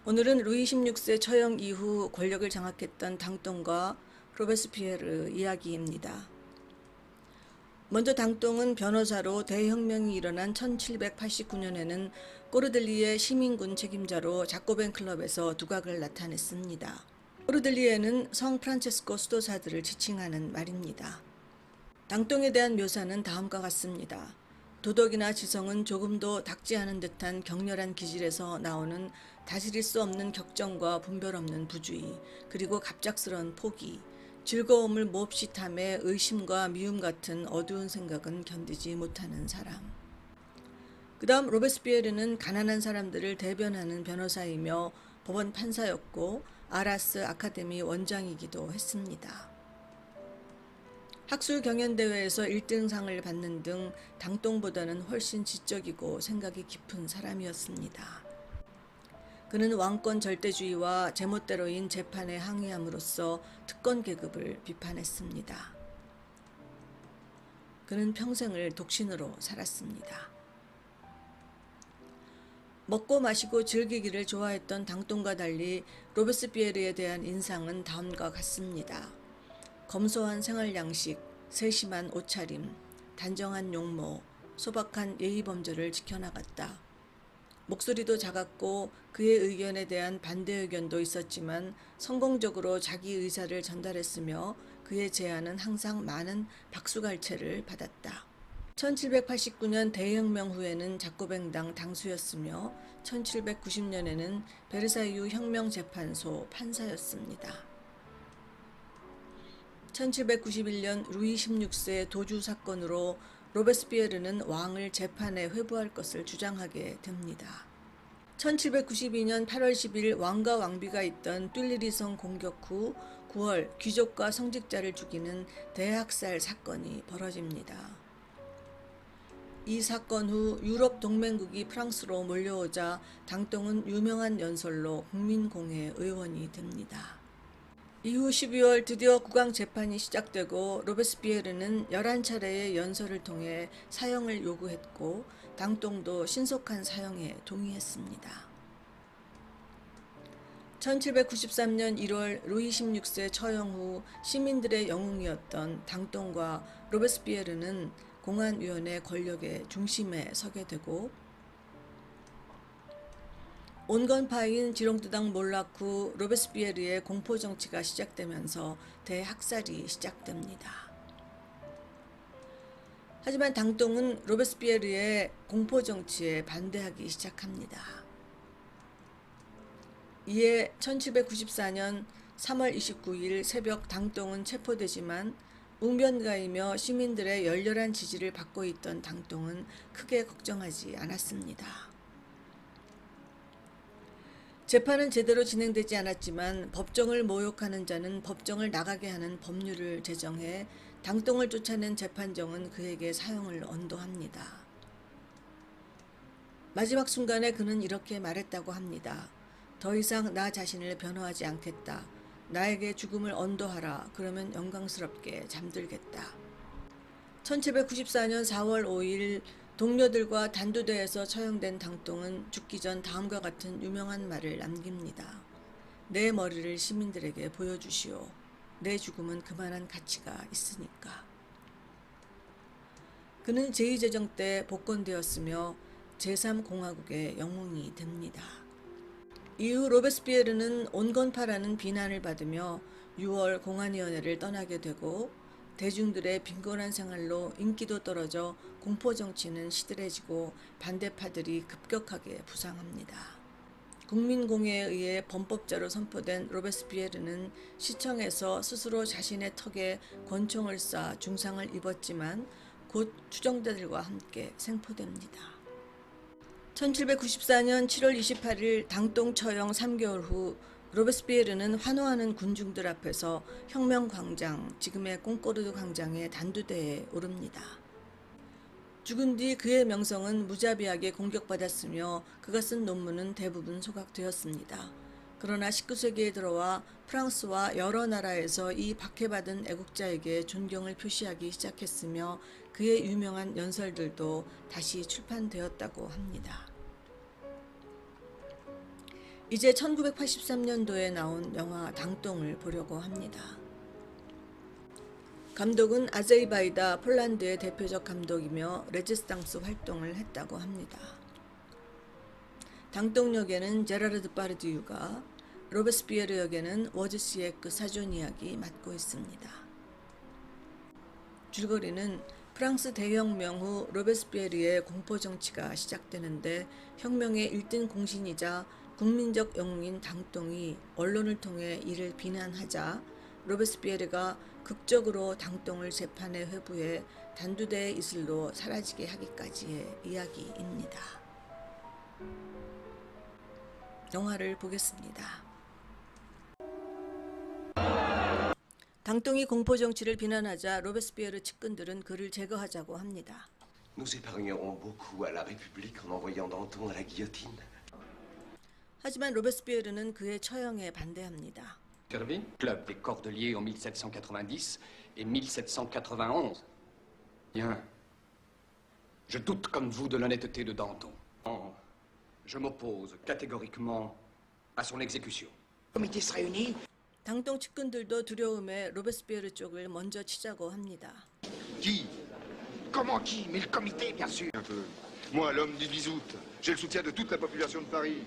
오늘은 루이 16세 처형 이후 권력을 장악했던 당똥과 로베스피에르 이야기입니다. 먼저 당똥은 변호사로 대혁명이 일어난 1789년에는 꼬르들리에 시민군 책임자로 자코벤 클럽에서 두각을 나타냈습니다. 꼬르들리에는 성 프란체스코 수도사들을 지칭하는 말입니다. 당똥에 대한 묘사는 다음과 같습니다. 도덕이나 지성은 조금도 닦지 않은 듯한 격렬한 기질에서 나오는 다스릴 수 없는 격정과 분별 없는 부주의, 그리고 갑작스러운 포기, 즐거움을 몹시 탐해 의심과 미움 같은 어두운 생각은 견디지 못하는 사람. 그 다음 로베스피에르는 가난한 사람들을 대변하는 변호사이며 법원 판사였고 아라스 아카데미 원장이기도 했습니다. 학술 경연대회에서 1등상을 받는 등 당똥보다는 훨씬 지적이고 생각이 깊은 사람이었습니다. 그는 왕권 절대주의와 제멋대로인 재판에 항의함으로써 특권 계급을 비판했습니다. 그는 평생을 독신으로 살았습니다. 먹고 마시고 즐기기를 좋아했던 당똥과 달리 로베스피에르에 대한 인상은 다음과 같습니다. 검소한 생활 양식, 세심한 옷차림, 단정한 용모, 소박한 예의 범절을 지켜나갔다. 목소리도 작았고 그의 의견에 대한 반대 의견도 있었지만 성공적으로 자기 의사를 전달했으며 그의 제안은 항상 많은 박수갈채를 받았다. 1789년 대혁명 후에는 자코뱅당 당수였으며 1790년에는 베르사유 혁명재판소 판사였습니다. 1791년 루이 16세 도주 사건으로 로베스피에르는 왕을 재판에 회부할 것을 주장하게 됩니다. 1792년 8월 10일 왕과 왕비가 있던 뚠리리성 공격 후 9월 귀족과 성직자를 죽이는 대학살 사건이 벌어집니다. 이 사건 후 유럽 동맹국이 프랑스로 몰려오자 당똥은 유명한 연설로 국민공회 의원이 됩니다. 이후 12월 드디어 국왕 재판이 시작되고 로베스피에르는 11차례의 연설을 통해 사형을 요구했고 당똥도 신속한 사형에 동의했습니다. 1793년 1월 루이 16세 처형 후 시민들의 영웅이었던 당똥과 로베스피에르는 공안위원회 권력의 중심에 서게 되고 온건파인 지롱드당 몰락 후 로베스피에르의 공포정치가 시작되면서 대학살이 시작됩니다. 하지만 당똥은 로베스피에르의 공포정치에 반대하기 시작합니다. 이에 1794년 3월 29일 새벽 당똥은 체포되지만 웅변가이며 시민들의 열렬한 지지를 받고 있던 당똥은 크게 걱정하지 않았습니다. 재판은 제대로 진행되지 않았지만 법정을 모욕하는 자는 법정을 나가게 하는 법률을 제정해 당똥을 쫓아낸 재판정은 그에게 사형을 언도합니다. 마지막 순간에 그는 이렇게 말했다고 합니다. 더 이상 나 자신을 변호하지 않겠다. 나에게 죽음을 언도하라. 그러면 영광스럽게 잠들겠다. 1794년 4월 5일 동료들과 단두대에서 처형된 당똥은 죽기 전 다음과 같은 유명한 말을 남깁니다. 내 머리를 시민들에게 보여주시오. 내 죽음은 그만한 가치가 있으니까. 그는 제2제정 때 복권되었으며 제3공화국의 영웅이 됩니다. 이후 로베스피에르는 온건파라는 비난을 받으며 6월 공안위원회를 떠나게 되고 대중들의 빈곤한 생활로 인기도 떨어져 공포정치는 시들해지고 반대파들이 급격하게 부상합니다. 국민공회에 의해 범법자로 선포된 로베스피에르는 시청에서 스스로 자신의 턱에 권총을 쏴 중상을 입었지만 곧 추종자들과 함께 생포됩니다. 1794년 7월 28일 당똥 처형 3개월 후 로베스피에르는 환호하는 군중들 앞에서 혁명광장, 지금의 꽁꼬르드 광장의 단두대에 오릅니다. 죽은 뒤 그의 명성은 무자비하게 공격받았으며 그가 쓴 논문은 대부분 소각되었습니다. 그러나 19세기에 들어와 프랑스와 여러 나라에서 이 박해받은 애국자에게 존경을 표시하기 시작했으며 그의 유명한 연설들도 다시 출판되었다고 합니다. 이제 1983년도에 나온 영화 당똥을 보려고 합니다. 감독은 아제이 바이다, 폴란드의 대표적 감독이며 레지스탕스 활동을 했다고 합니다. 당똥 역에는 제라르드 파르디유가, 로베스피에르 역에는 워즈시에크 사존 이야기 맡고 있습니다. 줄거리는 프랑스 대혁명 후 로베스피에르의 공포 정치가 시작되는데 혁명의 1등 공신이자 국민적 영웅인 당똥이 언론을 통해 이를 비난하자 로베스피에르가 극적으로 당똥을 재판에 회부해 단두대의 이슬로 사라지게 하기까지의 이야기입니다. 영화를 보겠습니다. 당똥이 공포 정치를 비난하자 로베스피에르 측근들은 그를 제거하자고 합니다. Nous épargnerons beaucoup à la République en envoyant Danton à la guillotine. 하지만 로베스피에르는 그의 처형에 반대합니다. Servi Club des Cordeliers en 1790 et 1791. Bien. Je doute comme vous de l'honnêteté de Danton. Je m'oppose catégoriquement à son exécution. Le comité se réunit. 당똥 측근들도 두려움에 로베스피에르 쪽을 먼저 치자고 합니다. Qui? Comment qui? Mais le comité, bien sûr. Un peu. Moi, l'homme du 10 août, j'ai le soutien de toute la population de Paris.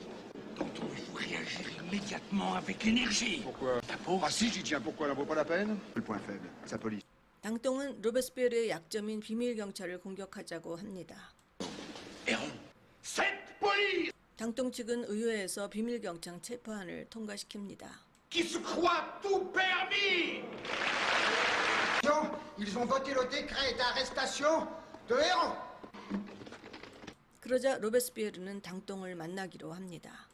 Danton, il faut réagir immédiatement avec énergie. Pourquoi? Ta peau. Ah si, j'y tiens. Pourquoi? N'en vaut pas la peine? Le point faible, sa police. 당똥은 로베스피에르의 약점인 비밀 경찰을 공격하자고 합니다. Héron. Cette police 당똥 측은 의회에서 비밀 경찰 체포안을 통과시킵니다. qui se croit tout permis. Ils ont voté le décret d'arrestation de Héron. 그러자 로베스피에르는 당똥을 만나기로 합니다.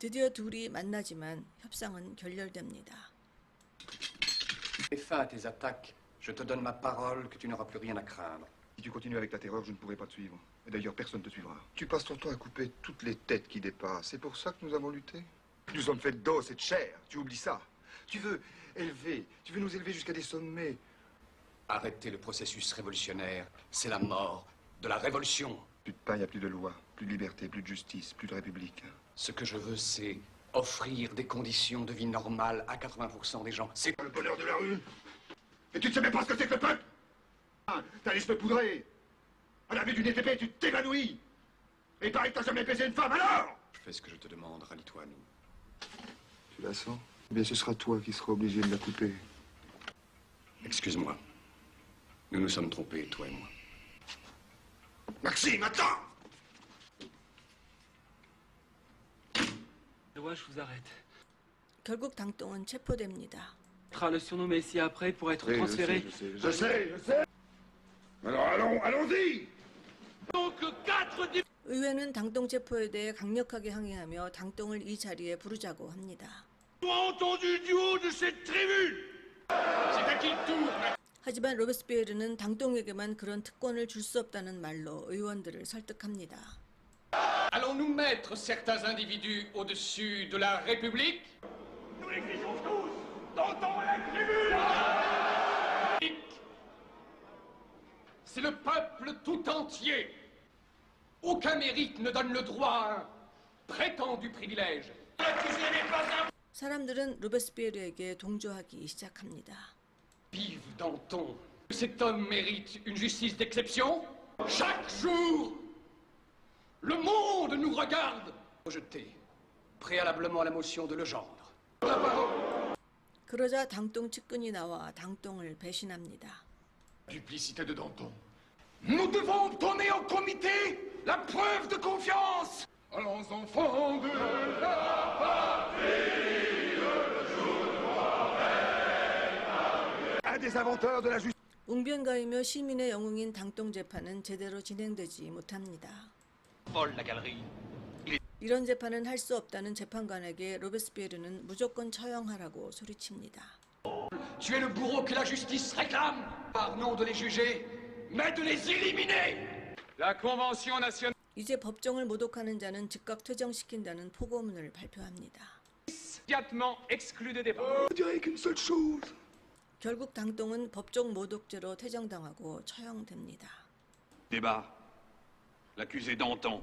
드디어 둘이 만나지만 협상은 결렬됩니다. Mets fin à tes attaques. Je te donne ma parole que tu n'auras plus rien à craindre. Si tu continues avec ta terreur, je ne pourrai pas te suivre. Et d'ailleurs, personne ne te suivra. Tu passes ton temps à couper toutes les têtes qui dépassent. C'est pour ça que nous avons lutté. Nous sommes faits d'os et de chair. Tu oublies ça. Tu veux nous élever jusqu'à des sommets. Arrêter le processus révolutionnaire, c'est la mort de la révolution. Plus de pain, il n'y a plus de loi, plus de liberté, plus de justice, plus de république. Ce que je veux, c'est offrir des conditions de vie normales à 80% des gens. C'est Le bonheur de la rue. Et tu ne sais même pas ce que c'est que le peuple. T'as l'esprit poudré. À la vue d'une épée, tu t'évanouis. Et il paraît que t'as jamais baisé une femme, alors? Je fais ce que je te demande, rallie-toi à nous. Tu la sens? Eh bien, ce sera toi qui seras obligé de la couper. Excuse-moi. Nous nous sommes trompés, toi et moi. Maxime, attends. Ouais, je vous arrête. 결국 당똥은 체포됩니다. Le surnom Messi après pour être transféré. Je sais. Alors, allons-y. Donc 4 의회는 당똥 체포에 대해 강력하게 항의하며 당똥을 이 자리에 부르자고 합니다. entendu du haut de cette tribune. C'est à qui le tour? 하지만 로베스피에르는 당똥에게만 그런 특권을 줄 수 없다는 말로 의원들을 설득합니다. Allons-nous mettre certains individus au-dessus de la République? Nous l'exigeons tous. Danton à la tribune. C'est le peuple tout entier. Aucun mérite ne donne le droit à un prétendu privilège. L'accusé n'est pas un... 사람들은 로베스피에르에게 동조하기 시작합니다. Vive Danton. Cet homme mérite une justice d'exception. Chaque jour, le monde nous regarde. Rejeter préalablement la motion de Legendre. 그러자 당똥 측근이 나와 당똥을 배신합니다. Duplicité de Danton. Nous devons donner au comité la preuve de confiance. Allons enfants de la patrie, le jour Un des inventeurs de la justice. 웅변가이며 시민의 영웅인 당똥 재판은 제대로 진행되지 못합니다. Paul la galerie. 이런 재판은 할 수 없다는 재판관에게 로베스피에르는 무조건 처형하라고 소리칩니다. Tu es le bourreau que la justice réclame. Pardon de les juger, mais de les éliminer. La Convention nationale. 이제 법정을 모독하는 자는 즉각 퇴정시킨다는 포고문을 발표합니다. Immédiatement exclu des débats. Je dirais qu'une seule chose. 결국 당똥은 법정 모독죄로 퇴정당하고 처형됩니다. Débat. L'accusé Danton.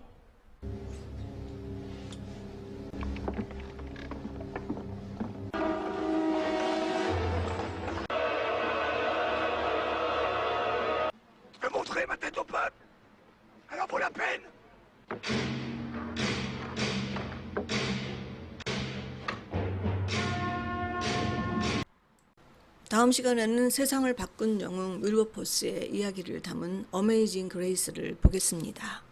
다음 시간에는 세상을 바꾼 영웅 윌버포스의 이야기를 담은 어메이징 그레이스를 보겠습니다.